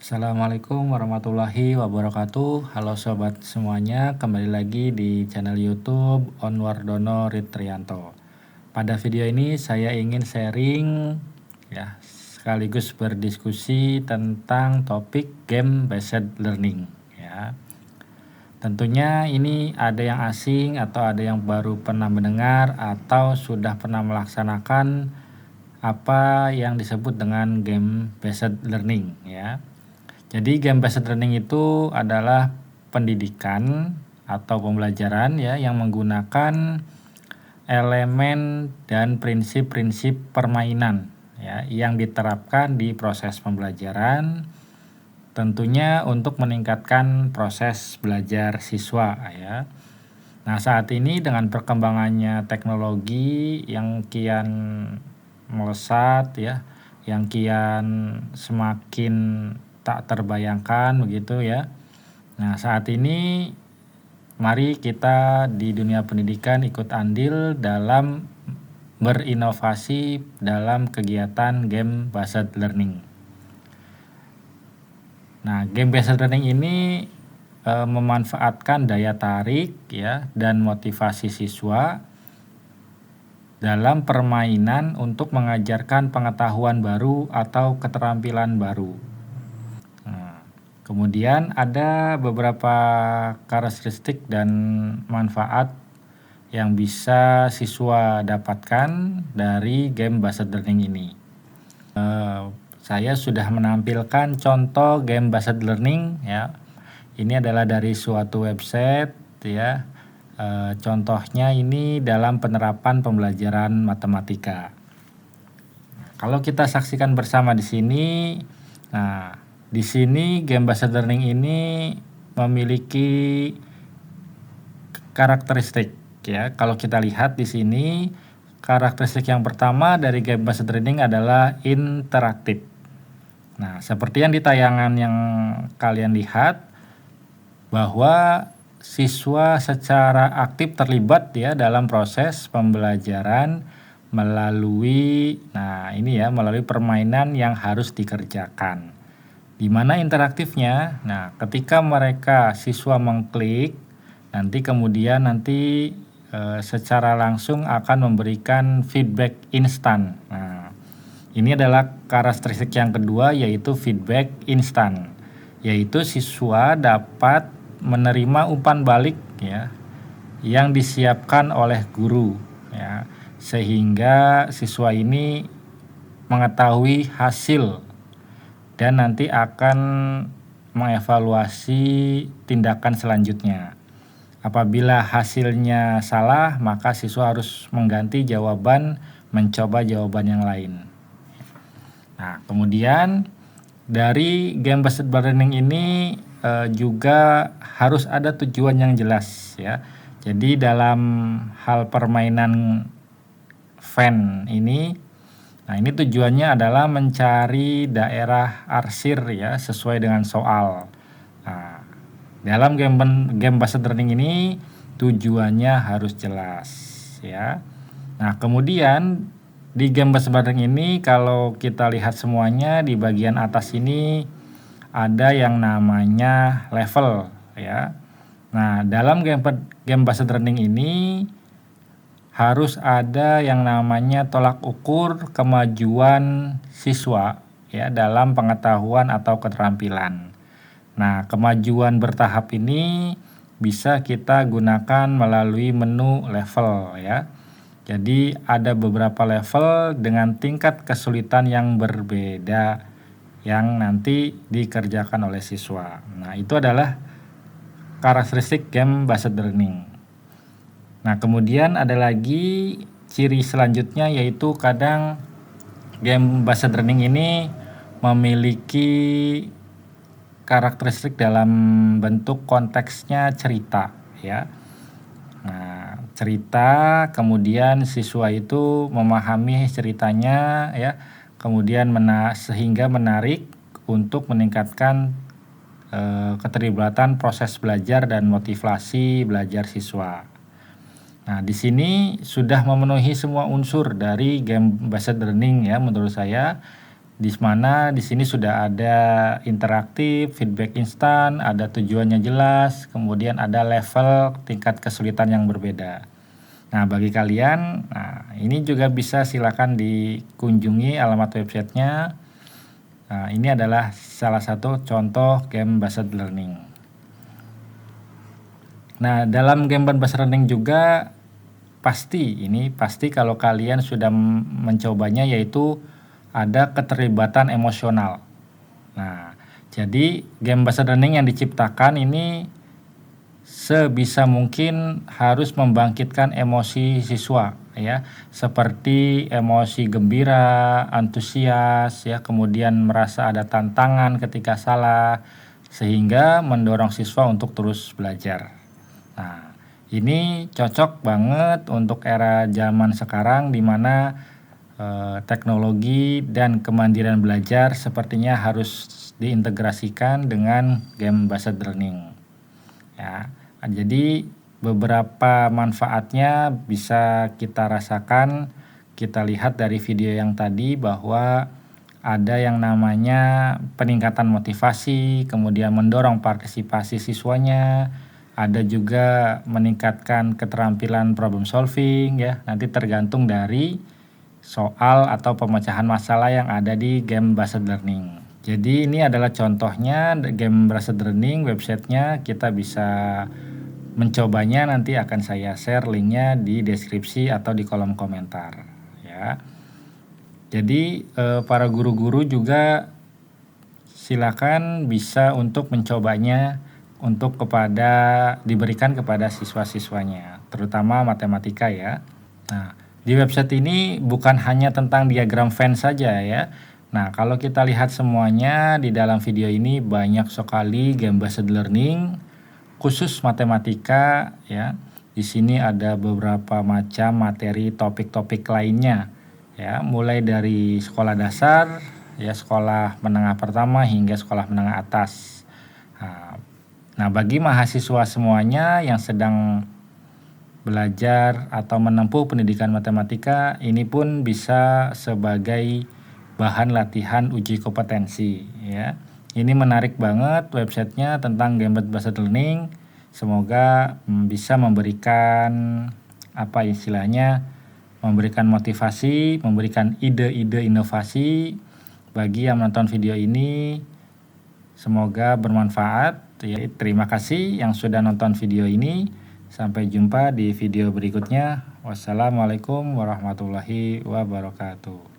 Assalamualaikum warahmatullahi wabarakatuh. Halo sobat semuanya, kembali lagi di channel YouTube Onwardono Ritrianto. Pada video ini saya ingin sharing ya, sekaligus berdiskusi tentang topik game based learning ya. Tentunya ini ada yang asing atau ada yang baru pernah mendengar atau sudah pernah melaksanakan apa yang disebut dengan game based learning ya. Jadi game based learning itu adalah pendidikan atau pembelajaran ya yang menggunakan elemen dan prinsip-prinsip permainan ya yang diterapkan di proses pembelajaran, tentunya untuk meningkatkan proses belajar siswa ya. Nah, saat ini dengan perkembangannya teknologi yang kian melesat ya, yang kian semakin tak terbayangkan begitu ya. Nah, saat ini mari kita di dunia pendidikan ikut andil dalam berinovasi dalam kegiatan game based learning. Nah, game based learning ini memanfaatkan daya tarik ya dan motivasi siswa dalam permainan untuk mengajarkan pengetahuan baru atau keterampilan baru. Kemudian ada beberapa karakteristik dan manfaat yang bisa siswa dapatkan dari game based learning ini. Saya sudah menampilkan contoh game based learning ya. Ini adalah dari suatu website ya. Contohnya ini dalam penerapan pembelajaran matematika. Kalau kita saksikan bersama di sini, nah di sini game based learning ini memiliki karakteristik ya. Kalau kita lihat di sini, karakteristik yang pertama dari game based learning adalah interaktif. Nah, seperti yang di tayangan yang kalian lihat bahwa siswa secara aktif terlibat ya dalam proses pembelajaran melalui melalui permainan yang harus dikerjakan. Di mana interaktifnya? Nah, ketika mereka siswa mengklik, kemudian secara langsung akan memberikan feedback instan. Nah, ini adalah karakteristik yang kedua, yaitu feedback instan, yaitu siswa dapat menerima umpan balik ya yang disiapkan oleh guru ya, sehingga siswa ini mengetahui hasil dan nanti akan mengevaluasi tindakan selanjutnya. Apabila hasilnya salah, maka siswa harus mengganti jawaban, mencoba jawaban yang lain. Nah, kemudian dari game based learning ini juga harus ada tujuan yang jelas ya. Jadi dalam hal permainan fan ini, nah ini tujuannya adalah mencari daerah arsir ya sesuai dengan soal. Nah, dalam game based learning ini tujuannya harus jelas ya. Nah, kemudian di game based learning ini kalau kita lihat semuanya di bagian atas ini ada yang namanya level ya. Nah, dalam game based learning ini harus ada yang namanya tolak ukur kemajuan siswa ya dalam pengetahuan atau keterampilan. Nah, kemajuan bertahap ini bisa kita gunakan melalui menu level ya. Jadi ada beberapa level dengan tingkat kesulitan yang berbeda yang nanti dikerjakan oleh siswa. Nah, itu adalah karakteristik game based learning. Nah, kemudian ada lagi ciri selanjutnya, yaitu kadang game based learning ini memiliki karakteristik dalam bentuk konteksnya cerita ya. Nah, cerita kemudian siswa itu memahami ceritanya ya, kemudian sehingga menarik untuk meningkatkan keterlibatan proses belajar dan motivasi belajar siswa. Nah, di sini sudah memenuhi semua unsur dari game based learning ya menurut saya. di mana di sini sudah ada interaktif, feedback instan, ada tujuannya jelas, kemudian ada level tingkat kesulitan yang berbeda. Nah, bagi kalian, ini juga bisa silakan dikunjungi alamat websitenya. Nah, ini adalah salah satu contoh game based learning. Nah, dalam game based learning juga pasti kalau kalian sudah mencobanya, yaitu ada keterlibatan emosional. Nah, jadi game based learning yang diciptakan ini sebisa mungkin harus membangkitkan emosi siswa, ya, seperti emosi gembira, antusias, ya, kemudian merasa ada tantangan ketika salah, sehingga mendorong siswa untuk terus belajar. Nah, ini cocok banget untuk era zaman sekarang, di mana teknologi dan kemandirian belajar sepertinya harus diintegrasikan dengan game based learning. Ya, jadi beberapa manfaatnya bisa kita rasakan, kita lihat dari video yang tadi bahwa ada yang namanya peningkatan motivasi, kemudian mendorong partisipasi siswanya, ada juga meningkatkan keterampilan problem solving, ya. Nanti tergantung dari soal atau pemecahan masalah yang ada di game based learning. Jadi ini adalah contohnya game based learning, websitenya kita bisa mencobanya, nanti akan saya share linknya di deskripsi atau di kolom komentar, ya. Jadi para guru-guru juga silakan bisa untuk mencobanya untuk diberikan kepada siswa-siswanya, terutama matematika, ya. Nah, di website ini bukan hanya tentang diagram Venn saja, ya. Nah, kalau kita lihat semuanya di dalam video ini banyak sekali game based learning khusus matematika, ya. Di sini ada beberapa macam materi topik-topik lainnya, ya, mulai dari sekolah dasar, ya, sekolah menengah pertama hingga sekolah menengah atas. Nah, bagi mahasiswa semuanya yang sedang belajar atau menempuh pendidikan matematika, ini pun bisa sebagai bahan latihan uji kompetensi, ya. Ini menarik banget websitenya tentang game based learning. Semoga bisa memberikan memberikan motivasi, memberikan ide-ide inovasi bagi yang menonton video ini. Semoga bermanfaat, ya. Terima kasih yang sudah nonton video ini. Sampai jumpa di video berikutnya. Wassalamualaikum warahmatullahi wabarakatuh.